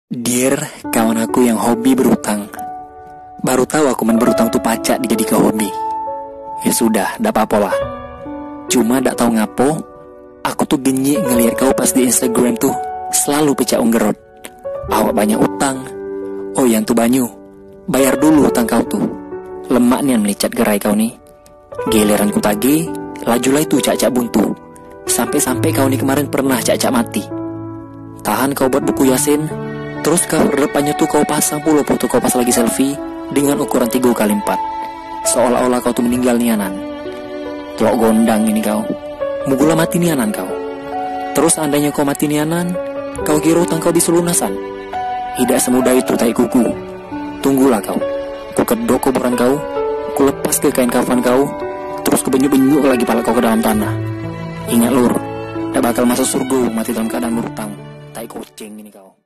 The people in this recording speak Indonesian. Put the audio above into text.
Dear kawan aku yang hobi berutang, baru tahu aku main berutang tuh pacak dijadikan hobi. Ya sudah, dak apa-apa lah. Cuma dak tahu ngapo, aku tuh genyik ngelihat kau pas di Instagram tuh selalu pecah unggerot. Awak banyak utang. Oh yang tuh Banyu, bayar dulu utang kau tuh. Lemak nian melicat gerai kau nih. Giliran ku tagih, lajulah itu cak-cak buntu. Sampai-sampai kau nih kemarin pernah cak-cak mati. Tahan kau buat buku Yasin. Terus kau depannya tuh kau pasang pula foto kau pas lagi selfie dengan ukuran 3x4. Seolah-olah kau tuh meninggal nianan. Telok gondang ini kau. Mugula mati nianan kau. Terus andainya kau mati nianan, kau kira utang kau bisa lunasan. Tidak semudah itu tai kuku. Tunggulah kau. Ku kedok kuburan kau. Ku lepas ke kain kafan kau. Terus ku benyuk-benyuk lagi pala kau ke dalam tanah. Ingat lur, tak bakal masuk surga mati dalam keadaan berutang. Tai kucing ini kau.